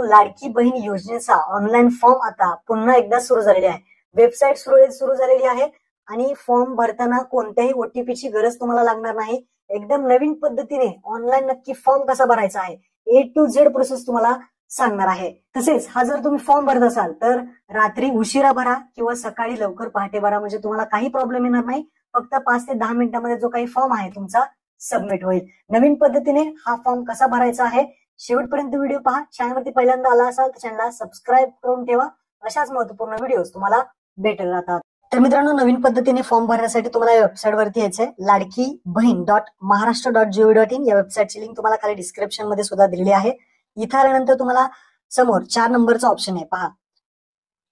लाडकी बहीण योजनेचा online form आता पुन्हा एकदा सुरू झालेली आहे. वेबसाईट सुरू झालेली आहे आणि फॉर्म भरताना कोणत्याही ओटीपीची गरज तुम्हाला लागणार नाही. एकदम नवीन पद्धतीने ऑनलाईन नक्की फॉर्म कसा भरायचा आहे A to Z प्रोसेस तुम्हाला सांगणार आहे. तसेच हा जर तुम्ही फॉर्म भरत असाल तर रात्री उशिरा भरा किंवा सकाळी लवकर पहाटे भरा, म्हणजे तुम्हाला काही प्रॉब्लेम येणार नाही. फक्त 5 ते 10 मिनिटांमध्ये जो काही फॉर्म आहे तुमचा सबमिट होईल. नवीन पद्धतीने हा फॉर्म कसा भरायचा आहे शेवटपर्यंत व्हिडिओ पहा. चॅनलवरती पहिल्यांदा आला असाल तर चॅनलला सबस्क्राईब करून ठेवा. अशाच महत्त्वपूर्ण व्हिडिओज तुम्हाला भेटत राहतात. तर मित्रांनो, नवीन पद्धतीने फॉर्म भरण्यासाठी तुम्हाला या वेबसाईट वरती यायचंय. लाडकी बहीण .महाराष्ट्र.gov.in या वेबसाईटची लिंक तुम्हाला खाली डिस्क्रिप्शन मध्ये सुद्धा दिलेली आहे. इथे आल्यानंतर तुम्हाला समोर 4 नंबरचा ऑप्शन आहे पहा,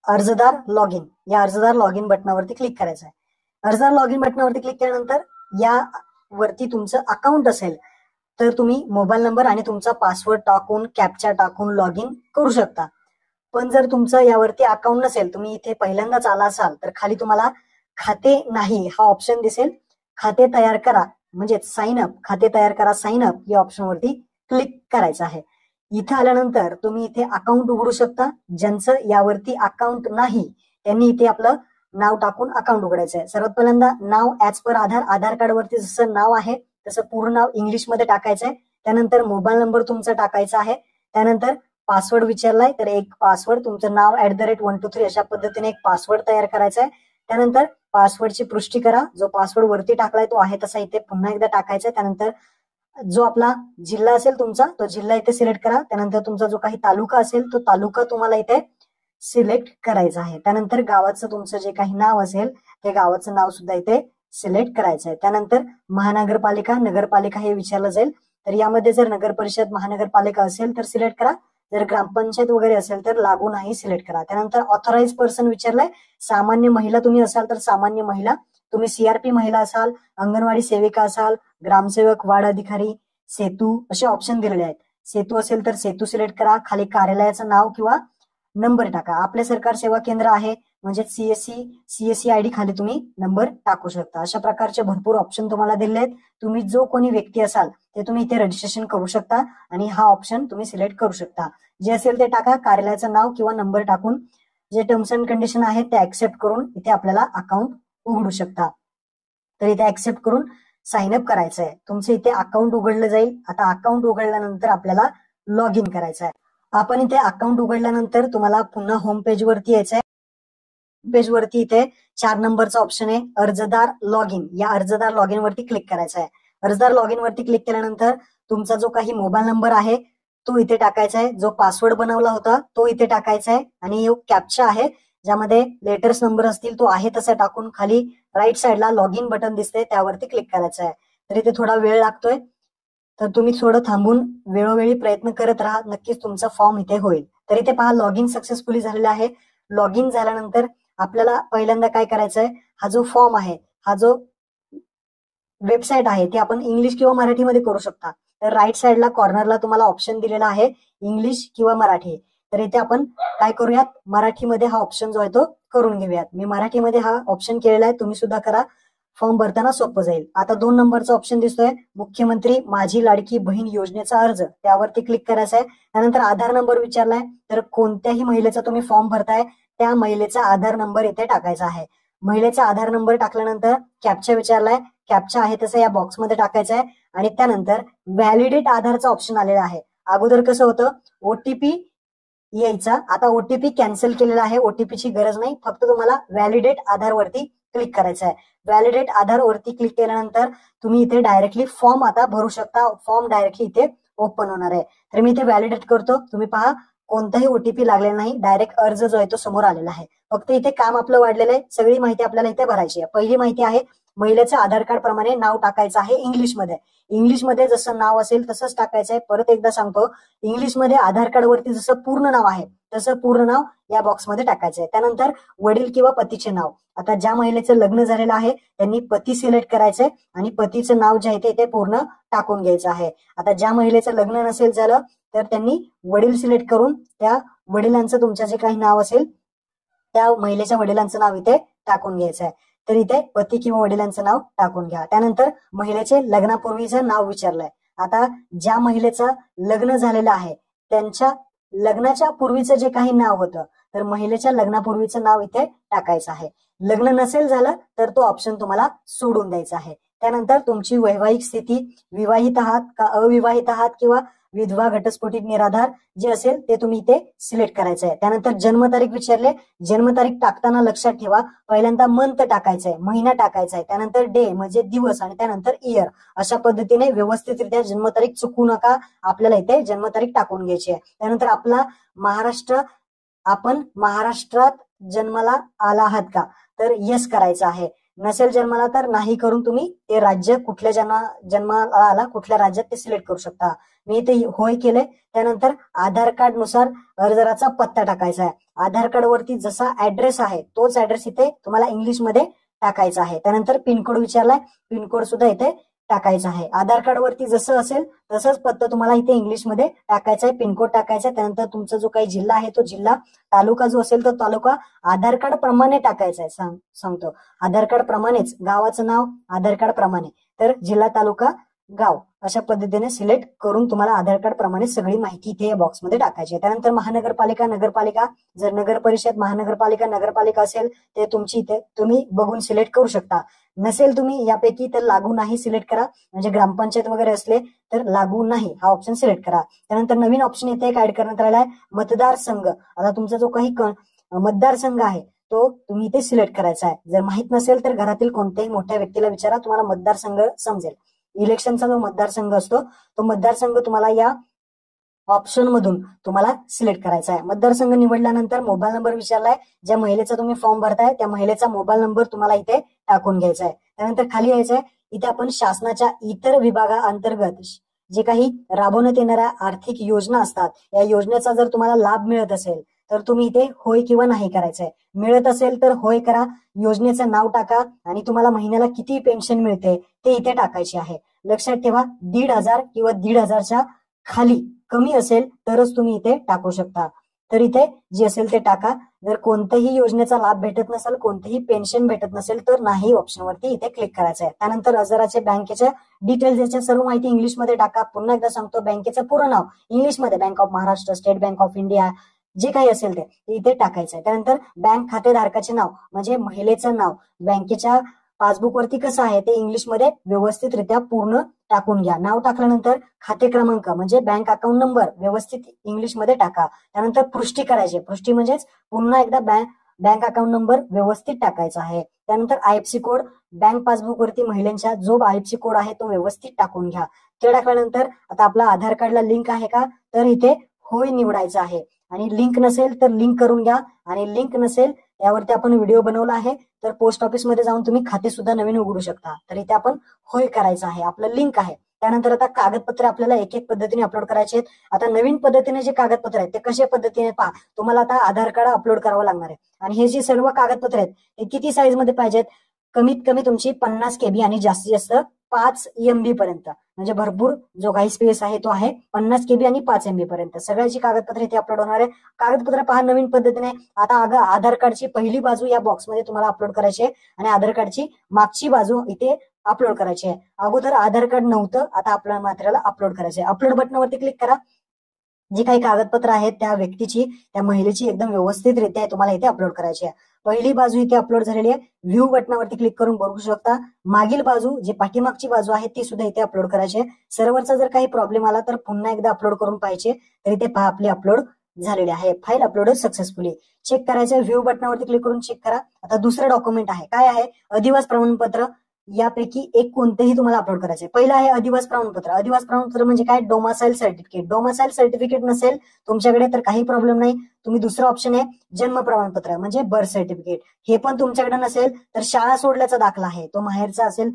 अर्जदार लॉग इन. या अर्जदार लॉग इन बटनावरती क्लिक करायचं आहे. अर्जदार लॉग इन बटनावरती क्लिक केल्यानंतर या वरती तुमचं अकाउंट असेल तर तुम्ही मोबाईल नंबर आणि तुमचा पासवर्ड टाकून कॅप्चा टाकून लॉग इन करू शकता. पण जर तुमचं यावरती अकाउंट नसेल, तुम्ही इथे पहिल्यांदाच आला असाल तर खाली तुम्हाला खाते नाही हा ऑप्शन दिसेल. खाते तयार करा म्हणजे साइन अप, खाते तयार करा साइन अप या ऑप्शन वरती क्लिक करायचं आहे. इथे आल्यानंतर तुम्ही इथे अकाउंट उघडू शकता. ज्यांचं यावरती अकाउंट नाही त्यांनी इथे आपलं नाव टाकून अकाउंट उघडायचं आहे. सर्वात पहिल्यांदा नाव ऍज पर आधार कार्ड वरती जसं नाव आहे तसं पूर्ण नाव इंग्लिश मध्ये टाकायचं आहे. त्यानंतर मोबाईल नंबर तुमचा टाकायचा आहे. त्यानंतर पासवर्ड विचारलाय तर एक पासवर्ड, तुमचं नाव @123 अशा पद्धतीने एक पासवर्ड तयार करायचा आहे. त्यानंतर पासवर्डची पुष्टी करा. जो पासवर्ड वरती टाकलाय तो आहे तसा इथे पुन्हा एकदा टाकायचा आहे. त्यानंतर जो आपला जिल्हा असेल तुमचा तो जिल्हा इथे सिलेक्ट करा. त्यानंतर तुमचा जो काही तालुका असेल तो तालुका तुम्हाला इथे सिलेक्ट करायचा आहे. त्यानंतर गावाचं तुमचं जे काही नाव असेल ते गावाचं नाव सुद्धा इथे सिलेक्ट करायचं आहे. त्यानंतर महानगरपालिका नगरपालिका हे विचारलं जाईल, तर यामध्ये जर नगर परिषद महानगरपालिका असेल तर सिलेक्ट करा. जर ग्रामपंचायत वगैरे असेल तर लागू नाही सिलेक्ट करा. त्यानंतर ऑथराइज पर्सन विचारलंय. सामान्य महिला तुम्ही असाल तर सामान्य महिला, तुम्ही CRP महिला असाल, अंगणवाडी सेविका असाल, ग्रामसेवक, वार्ड अधिकारी, सेतू असे ऑप्शन दिलेले आहेत. सेतू असेल तर सेतू सिलेक्ट करा. खाली कार्यालयाचं नाव किंवा नंबर टाका. आपले सरकार सेवा केंद्र आहे म्हणजे CSC ID खाली तुम्ही नंबर टाकू शकता. अशा प्रकारचे भरपूर ऑप्शन तुम्हाला दिले आहेत. तुम्ही जो कोणी व्यक्ती असाल ते तुम्ही इथे रजिस्ट्रेशन करू शकता आणि हा ऑप्शन तुम्ही सिलेक्ट करू शकता. जे असेल ते टाका. कार्यालयाचं नाव किंवा नंबर टाकून जे टर्म्स अँड कंडिशन आहेत ते ऍक्सेप्ट करून इथे आपल्याला अकाउंट उघडू शकता. तर इथे ऍक्सेप्ट करून साइन अप करायचं आहे. तुमचं इथे अकाउंट उघडलं जाईल. आता अकाउंट उघडल्यानंतर आपल्याला लॉग इन करायचं आहे. आपण इथे अकाउंट उघडल्यानंतर तुम्हाला पुन्हा होम पेज वरती यायचंय. पेज वरती इथे 4 नंबरचा ऑप्शन आहे अर्जदार लॉग इन. या अर्जदार लॉग इन वरती क्लिक करायचं आहे. अर्जदार लॉग इन वरती क्लिक केल्यानंतर तुमचा जो काही मोबाईल नंबर आहे तो इथे टाकायचा आहे. जो पासवर्ड बनवला होता तो इथे टाकायचा आहे आणि कॅप्चा आहे ज्यामध्ये लेटर्स नंबर असतील तो आहे तसा टाकून खाली राईट साईडला लॉग इन बटन दिसते त्यावरती क्लिक करायचं आहे. तर इथे थोडा वेळ लागतोय तर तुम्ही थोडं थांबून वेळोवेळी प्रयत्न करत राहा. नक्कीच तुमचा फॉर्म इथे होईल. तर इथे पहा लॉग इन सक्सेसफुली झालेला आहे. लॉग इन झाल्यानंतर आपल्याला पहिल्यांदा काय करायचंय, हा जो फॉर्म आहे हा जो वेबसाईट आहे ती आपण इंग्लिश किंवा मराठीमध्ये करू शकता. तर राईट साईडला कॉर्नरला तुम्हाला ऑप्शन दिलेला आहे इंग्लिश किंवा मराठी. तर इथे आपण काय करूयात, मराठीमध्ये हा ऑप्शन जो आहे तो करून घेऊयात. मी मराठीमध्ये हा ऑप्शन केलेला आहे, तुम्ही सुद्धा करा. फॉर्म भरताना सोपं जाईल. आता 2 नंबरचा ऑप्शन दिसतोय मुख्यमंत्री माझी लाडकी बहीण योजनेचा अर्ज, त्यावरती क्लिक करायचा आहे. त्यानंतर आधार नंबर विचारलाय तर कोणत्याही महिलेचा तुम्ही फॉर्म भरताय त्या महिलेचा आधार नंबर इथे टाकायचा आहे. महिलेचा आधार नंबर टाकल्यानंतर कॅप्चा विचारलाय, कॅप्चा आहे तसं या बॉक्समध्ये टाकायचा आहे आणि त्यानंतर व्हॅलिडेट आधारचा ऑप्शन आलेला आहे. अगोदर कसं होतं OTP यायचा, आता OTP कॅन्सल केलेला आहे. OTPची गरज नाही, फक्त तुम्हाला व्हॅलिडेट आधार वरती क्लिक करायचं आहे. व्हॅलिडेट आधार वरती क्लिक केल्यानंतर तुम्ही इथे डायरेक्टली फॉर्म आता भरू शकता. फॉर्म डायरेक्टली इथे ओपन होणार आहे. तर मी इथे व्हॅलिडेट करतो. तुम्ही पहा कोणताही OTP लागलेला नाही, डायरेक्ट अर्ज जो आहे तो समोर आलेला आहे. फक्त इथे काम आपलं वाढलेलं आहे. सगळी माहिती आपल्याला इथे भरायची आहे. पहिली माहिती आहे महिलेचं आधार कार्ड प्रमाणे नाव टाकायचं आहे इंग्लिशमध्ये. इंग्लिशमध्ये जसं नाव असेल तसंच टाकायचं आहे. परत एकदा सांगतो, इंग्लिशमध्ये आधार कार्ड वरती जसं पूर्ण नाव आहे तसं पूर्ण नाव या बॉक्समध्ये टाकायचं आहे. त्यानंतर वडील किंवा पतीचे नाव. आता ज्या महिलेचं लग्न झालेलं आहे त्यांनी पती सिलेक्ट करायचंय आणि पतीचं नाव जे आहे ते पूर्ण टाकून घ्यायचं आहे. आता ज्या महिलेचं लग्न नसेल झालं तर त्यांनी वडील सिलेक्ट करून त्या वडिलांचं तुमचं जे काही नाव असेल त्या महिलेच्या वडिलांचं नाव इथे टाकून घ्यायचं आहे. तर इथे पती किंवा वडिलांचं नाव टाकून घ्या. त्यानंतर महिलेचे लग्नापूर्वीचं नाव विचारलंय. आता ज्या महिलेचं लग्न झालेलं आहे त्यांच्या लग्नाच्या पूर्वीचं जे काही नाव होतं तर महिलेच्या लग्नापूर्वीचं नाव इथे टाकायचं आहे. लग्न नसेल झालं तर तो ऑप्शन तुम्हाला सोडून द्यायचा आहे. त्यानंतर तुमची वैवाहिक स्थिती, विवाहित आहात का अविवाहित आहात किंवा विधवा, घटस्फोटित, निराधार जे असेल ते तुम्ही इथे सिलेक्ट करायचं आहे. त्यानंतर जन्मतारीख विचारले. जन्मतारीख टाकताना लक्षात ठेवा पहिल्यांदा मंथ टाकायचं आहे, महिना टाकायचा आहे, त्यानंतर डे म्हणजे दिवस आणि त्यानंतर इयर. अशा पद्धतीने व्यवस्थितरित्या जन्मतारीख चुकू नका. आपल्याला इथे जन्मतारीख टाकून घ्यायची आहे. त्यानंतर आपला आपण महाराष्ट्रात जन्माला आला आहात का तर येस करायचं आहे. नसेल जन्माला तर नाही करून तुम्ही ते राज्य कुठल्या जन्माला आला कुठल्या राज्यात ते सिलेक्ट करू शकता. मी इथे होय केलंय. त्यानंतर आधार कार्ड नुसार अर्जदाराचा पत्ता टाकायचा आहे. आधार कार्ड वरती जसा ऍड्रेस आहे तोच ऍड्रेस इथे तुम्हाला इंग्लिशमध्ये टाकायचा आहे. त्यानंतर पिनकोड विचारलाय, पिनकोड सुद्धा इथे टाकायचा आहे. आधार कार्ड वरती जसं असेल तसंच पत्ता तुम्हाला इथे इंग्लिशमध्ये टाकायचा आहे, पिनकोड टाकायचा आहे. त्यानंतर तुमचा जो काही जिल्हा आहे तो जिल्हा, तालुका जो असेल तो तालुका आधार कार्ड प्रमाणे टाकायचा आहे. सांगतो आधार कार्ड प्रमाणेच गावाचं नाव आधार कार्ड प्रमाणे, तर जिल्हा, तालुका, गाव अशा पद्धतीने सिलेक्ट करून तुम्हाला आधार कार्ड प्रमाणे सगळी माहिती इथे या बॉक्समध्ये टाकायची आहे. त्यानंतर महानगरपालिका, नगरपालिका, जर नगर परिषद, महानगरपालिका, नगरपालिका असेल ते तुमची इथे तुम्ही बघून सिलेक्ट करू शकता. नसेल तुम्ही यापैकी तर लागू नाही सिलेक्ट करा. म्हणजे ग्रामपंचायत वगैरे असले तर लागू नाही हा ऑप्शन सिलेक्ट करा. त्यानंतर नवीन ऑप्शन इथे एक ऍड करण्यात आलेला आहे, मतदारसंघ. आता तुमचा जो काही मतदारसंघ आहे तो तुम्ही इथे सिलेक्ट करायचा आहे. जर माहित नसेल तर घरातील कोणत्याही मोठ्या व्यक्तीला विचारा, तुम्हाला मतदारसंघ समजेल. इलेक्शनचा जो मतदारसंघ असतो तो मतदारसंघ तुम्हाला या ऑप्शन मधून तुम्हाला सिलेक्ट करायचा आहे. मतदारसंघ निवडल्यानंतर मोबाईल नंबर विचारलाय. ज्या महिलेचा तुम्ही फॉर्म भरताय त्या महिलेचा मोबाईल नंबर तुम्हाला इथे टाकून घ्यायचा आहे. त्यानंतर खाली यायचंय. इथे आपण शासनाच्या इतर विभागाअंतर्गत जे काही राबवण्यात येणाऱ्या आर्थिक योजना असतात या योजनेचा जर तुम्हाला लाभ मिळत असेल तर तुम्ही इथे होय किंवा नाही करायचंय. मिळत असेल तर होय करा, योजनेचं नाव टाका आणि तुम्हाला महिन्याला किती पेन्शन मिळते ते इथे टाकायचे आहे. लक्षात ठेवा 1,500 किंवा 1,500च्या खाली कमी असेल तरच तुम्ही इथे टाकू शकता. तर इथे जे असेल ते टाका. जर कोणत्याही योजनेचा लाभ भेटत नसेल, कोणतेही पेन्शन भेटत नसेल तर नाही ऑप्शनवरती इथे क्लिक करायचं आहे. त्यानंतर अर्जदाराचे बँकेच्या डिटेल्स याच्या सर्व माहिती इंग्लिशमध्ये टाका. पुन्हा एकदा सांगतो बँकेचं पूर्ण नाव इंग्लिशमध्ये, bank of Maharashtra, state bank of India जे काही असेल ते इथे टाकायचं आहे. त्यानंतर बँक खातेधारकाचे नाव म्हणजे महिलेचं नाव बँकेच्या पासबुक वरती कसं आहे ते इंग्लिशमध्ये व्यवस्थितरित्या पूर्ण टाकून घ्या. नाव टाकल्यानंतर खाते क्रमांक म्हणजे बँक अकाउंट नंबर व्यवस्थित इंग्लिशमध्ये टाका. त्यानंतर पुष्टी करायची. पुष्टी म्हणजेच पुन्हा एकदा बँक अकाउंट नंबर व्यवस्थित टाकायचा आहे. त्यानंतर आयएफसी कोड, बँक पासबुक वरती महिलांच्या जो आयएफसी कोड आहे तो व्यवस्थित टाकून घ्या. ते टाकल्यानंतर आता आपला आधार कार्डला लिंक आहे का तर इथे होय निवडायचं आहे. आणि लिंक नसेल तर लिंक करून घ्या. आणि लिंक नसेल यावरती आपण व्हिडिओ बनवला आहे तर पोस्ट ऑफिस मध्ये जाऊन तुम्ही खाते सुद्धा नवीन उघडू शकता. तर इथे आपण होय करायचं आहे, आपलं लिंक आहे. त्यानंतर आता कागदपत्र आपल्याला एक एक पद्धतीने अपलोड करायचे आहेत. आता नवीन पद्धतीने जे कागदपत्र आहेत ते कशा पद्धतीने पहा. तुम्हाला आता आधार कार्ड अपलोड करावं लागणार आहे आणि हे जे सर्व कागदपत्र आहेत हे किती साईज मध्ये पाहिजेत, कमीत कमी तुमची 50 KB आणि जास्तीत जास्त 5 MB पर्यंत, म्हणजे भरपूर जो काही स्पेस आहे तो आहे 50 KB आणि 5 MB पर्यंत सगळ्याची कागदपत्र इथे अपलोड होणार आहे. कागदपत्र पहा नवीन पद्धतीने. आता आधार कार्डची पहिली बाजू या बॉक्समध्ये तुम्हाला अपलोड करायची आहे आणि आधार कार्डची मागची बाजू इथे अपलोड करायची आहे. अगोदर आधार कार्ड नव्हतं, आता आपल्याला मात्र अपलोड करायचे आहे. अपलोड बटनावरती क्लिक करा. जी काही कागदपत्र आहेत त्या व्यक्तीची, त्या महिलेची एकदम व्यवस्थितरित्या तुम्हाला इथे अपलोड करायची आहे. पहिली बाजू इथे अपलोड झालेली आहे. व्ह्यू बटनावरती क्लिक करून बघू शकता. मागील बाजू जी पाठीमागची बाजू आहे ती सुद्धा इथे अपलोड करायची आहे. सर्व्हरचा जर काही प्रॉब्लेम आला तर पुन्हा एकदा अपलोड करून पाहिजे. तर इथे पहा आपली अपलोड झालेली आहे. File upload successfully. चेक करायचं, व्ह्यू बटनावरती क्लिक करून चेक करा. आता दुसरं डॉक्युमेंट आहे, काय आहे, अधिवास प्रमाणपत्र. यापैकी एक कोणतेही तुम्हाला अपलोड करायचे. पहिलं आहे अधिवास प्रमाणपत्र. अधिवास प्रमाणपत्र म्हणजे काय, डोमासाईल सर्टिफिकेट. डोमासाईल सर्टिफिकेट नसेल तुमच्याकडे तर काही प्रॉब्लेम नाही. तुम्ही दुसरं ऑप्शन आहे जन्म प्रमाणपत्र म्हणजे बर्थ सर्टिफिकेट. हे पण तुमच्याकडे नसेल तर शाळा सोडल्याचा दाखला आहे तो माहेरचा असेल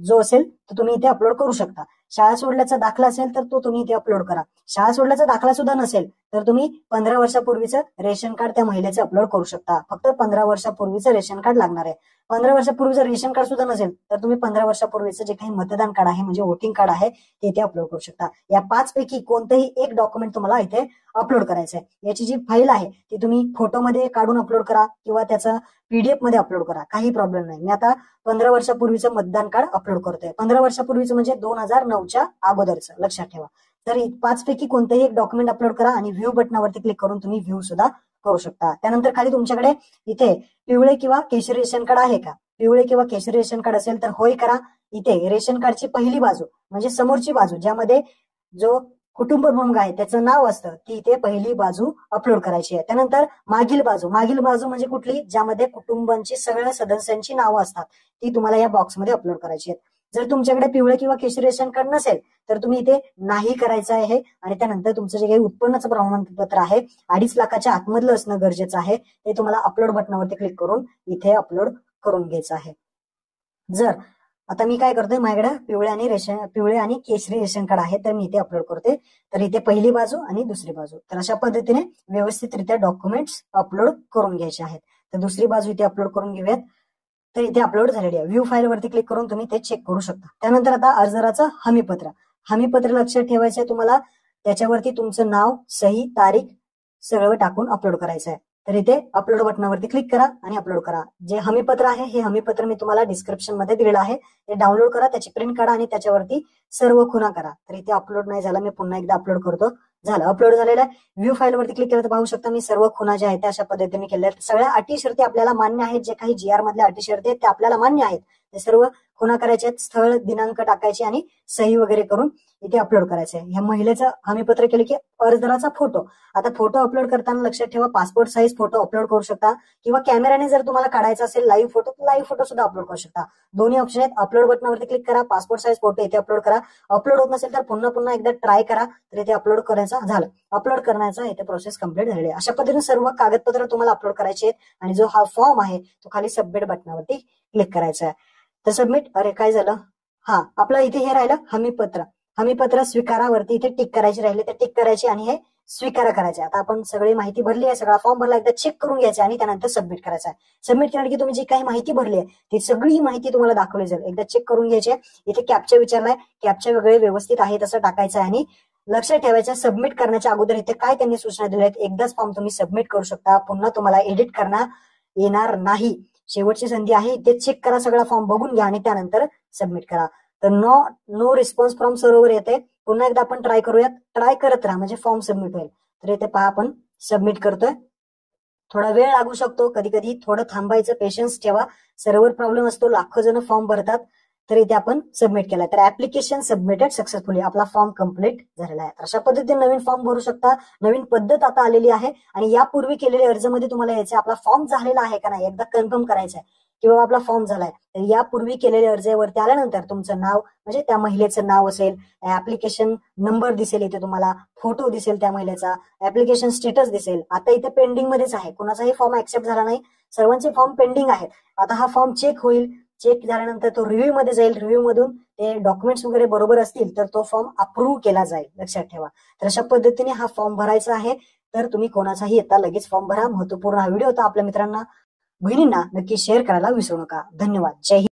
जो असेल तर तुम्ही इथे अपलोड करू शकता. शाळा सोडल्याचा दाखला असेल तर तो तुम्ही इथे अपलोड करा. शाळा सोडल्याचा दाखला सुद्धा नसेल तर तुम्ही 15 वर्षापूर्वीचं रेशन कार्ड त्या महिलेचं अपलोड करू शकता. फक्त 15 वर्षापूर्वीचं रेशन कार्ड लागणार आहे. 15 वर्षापूर्वीचं रेशन कार्ड सुद्धा नसेल तर तुम्ही 15 वर्षापूर्वीचं जे काही मतदान कार्ड आहे म्हणजे वोटिंग कार्ड आहे ते इथे अपलोड करू शकता. या 5 पैकी कोणतेही एक डॉक्युमेंट तुम्हाला इथे अपलोड करायचं आहे. याची जी फाईल आहे ती तुम्ही फोटोमध्ये काढून अपलोड करा किंवा त्याचा PDF मध्ये अपलोड करा, काही प्रॉब्लेम नाही. मी आता 15 वर्षापूर्वीचं मतदान कार्ड अपलोड करतोय. 15 वर्षापूर्वीचं म्हणजे 2009च्या अगोदरचं, लक्षात ठेवा. तर 5 पैकी कोणतेही एक डॉक्युमेंट अपलोड करा आणि व्ह्यू बटनावरती क्लिक करून तुम्ही व्ह्यू सुद्धा करू शकता. त्यानंतर खाली तुमच्याकडे इथे पिवळे किंवा केशरी रेशन कार्ड आहे का? पिवळे किंवा केशरी रेशन कार्ड असेल तर होय करा. इथे रेशन कार्डची पहिली बाजू म्हणजे समोरची बाजू ज्यामध्ये जो कुटुंब प्रमुख आहे त्याचं नाव असतं ती इथे पहिली बाजू अपलोड करायची आहे. त्यानंतर मागील बाजू म्हणजे कुठली? ज्यामध्ये कुटुंबांची सगळ्या सदस्यांची नावं असतात ती तुम्हाला या बॉक्समध्ये अपलोड करायची आहेत. जर तुमच्याकडे पिवळे किंवा केशरी रेशन कार्ड नसेल तर तुम्ही इथे नाही करायचं आहे आणि त्यानंतर तुमचं जे काही उत्पन्नाचं प्रमाणपत्र आहे 2.5 लाखाच्या आतमधलं असणं गरजेचं आहे ते तुम्हाला अपलोड बटनावरती क्लिक करून इथे अपलोड करून घ्यायचं आहे. जर आता मी काय करतोय माझ्याकडे पिवळे आणि केशरी रेशन कार्ड आहे तर मी इथे अपलोड करते. तर इथे पहिली बाजू आणि दुसरी बाजू तर अशा पद्धतीने व्यवस्थितरित्या डॉक्युमेंट्स अपलोड करून घ्यायचे आहेत. तर दुसरी बाजू इथे अपलोड करून घेऊयात. तर इथे अपलोड झालेली आहे. व्ह्यू फाईल वरती क्लिक करून तुम्ही ते चेक करू शकता. त्यानंतर आता अर्जदाराचं हमीपत्र लक्षात ठेवायचं आहे तुम्हाला. त्याच्यावरती तुमचं नाव, सही, तारीख सगळं टाकून अपलोड करायचं आहे. तर इथे अपलोड बटनावरती क्लिक करा आणि अपलोड करा. जे हमीपत्र आहे हे हमीपत्र मी तुम्हाला डिस्क्रिप्शन मध्ये दिलेलं आहे. ते डाउनलोड करा, त्याची प्रिंट काढा आणि त्याच्यावरती सर्व खुणा करा. तर इथे अपलोड नाही झाला, मी पुन्हा एकदा अपलोड करतो. झालं, अपलोड झालेलं आहे. व्ह्यू फाईल वरती क्लिक केलं तर पाहू शकता मी सर्व खुणा ज्या आहेत त्या अशा पद्धतीने केल्या आहेत. सगळ्या अटी शर्ती आपल्याला मान्य आहेत. जे काही GR मधल्या अटी शर्ती आहेत त्या आपल्याला मान्य आहेत. ते सर्व खुणा करायचे आहेत. स्थळ, दिनांक टाकायचे आणि सही वगैरे करून इथे अपलोड करायचे आहे. ह्या महिलेचं हमीपत्र केलं की अर्जदाराचा फोटो. आता फोटो अपलोड करताना लक्षात ठेवा पासपोर्ट साईज फोटो अपलोड करू शकता किंवा कॅमेराने जर तुम्हाला काढायचा असेल लाईव्ह फोटो सुद्धा अपलोड करू शकता. दोन्ही ऑप्शन आहेत. अपलोड बटनावरती क्लिक करा, पासपोर्ट साईज फोटो इथे अपलोड करा. अपलोड होत नसेल तर पुन्हा एकदा ट्राय करा. तर इथे अपलोड करायचा झालं. अपलोड करण्याचा इथे प्रोसेस कंप्लीट झालेली आहे. अशा पद्धतीने सर्व कागदपत्र तुम्हाला अपलोड करायचे आहेत आणि जो हा फॉर्म आहे तो खाली सबमिट बटनावरती क्लिक करायचा आहे. तर सबमिट, अरे काय झालं, हा आपलं इथे हे राहिलं हमीपत्र स्वीकारावरती इथे टिक करायची राहिले तर टिक करायची आणि हे स्वीकार करायचे. आता आपण सगळी माहिती भरली आहे, सगळा फॉर्म भरला, एकदा चेक करून घ्यायचा आणि त्यानंतर सबमिट करायचा आहे. सबमिट केल्यानंतर की तुम्ही जी काही माहिती भरली आहे ती सगळी माहिती तुम्हाला दाखवली जाईल. एकदा चेक करून घ्यायची आहे. इथे कॅप्चा विचारलाय, कॅप्चा वगैरे व्यवस्थित आहे तसं टाकायचं आहे आणि लक्षात ठेवायचं सबमिट करण्याच्या अगोदर इथे काय त्यांनी सूचना दिल्या आहेत. एकदाच फॉर्म तुम्ही सबमिट करू शकता, पुन्हा तुम्हाला एडिट करता येणार नाही. शेवटची संधी आहे, इथे चेक करा, सगळा फॉर्म बघून घ्या आणि त्यानंतर सबमिट करा. तर नो रिस्पॉन्स फ्रॉम सर्व्हर येते. पुन्हा एकदा आपण ट्राय करूयात. ट्राय करत राहा म्हणजे फॉर्म सबमिट होईल. तर इथे पहा आपण सबमिट करतोय. थोडा वेळ लागू शकतो, कधी कधी थोडं थांबायचं, पेशन्स ठेवा. सर्व्हर प्रॉब्लेम असतो, लाखो जण फॉर्म भरतात. तर इथे आपण सबमिट केलाय. तर ऍप्लिकेशन सबमिटेड सक्सेसफुली, आपला फॉर्म कम्प्लीट झालेला आहे. अशा पद्धतीने नवीन फॉर्म भरू शकता. नवीन पद्धत आता आलेली आहे आणि यापूर्वी केलेल्या अर्जमध्ये तुम्हाला यायचं आपला फॉर्म झालेला आहे का नाही एकदा कन्फर्म करायचं आहे की बाबा आपला फॉर्म झालाय. तर यापूर्वी केलेल्या अर्जावरती आल्यानंतर तुमचं नाव म्हणजे त्या महिलेचं नाव असेल, ऍप्लिकेशन नंबर दिसेल, इथे तुम्हाला फोटो दिसेल त्या महिलेचा, ऍप्लिकेशन स्टेटस दिसेल. आता इथे पेंडिंग मध्येच आहे, कुणाचाही फॉर्म ऍक्सेप्ट झाला नाही, सर्वांचे फॉर्म पेंडिंग आहेत. आता हा फॉर्म चेक होईल, चेक झाल्यानंतर तो रिव्ह्यू मध्ये जाईल, रिव्ह्यू मधून ते डॉक्युमेंट्स वगैरे बरोबर असतील तर तो फॉर्म अप्रूव्ह केला जाईल, लक्षात ठेवा. तर अशा पद्धतीने हा फॉर्म भरायचा आहे. तर तुम्ही कोणाचाही येता लगेच फॉर्म भरा. महत्वपूर्ण हा व्हिडिओ होता. आपल्या मित्रांना, बहिणींना नक्की शेअर करायला विसरू नका. धन्यवाद. जय हिंद.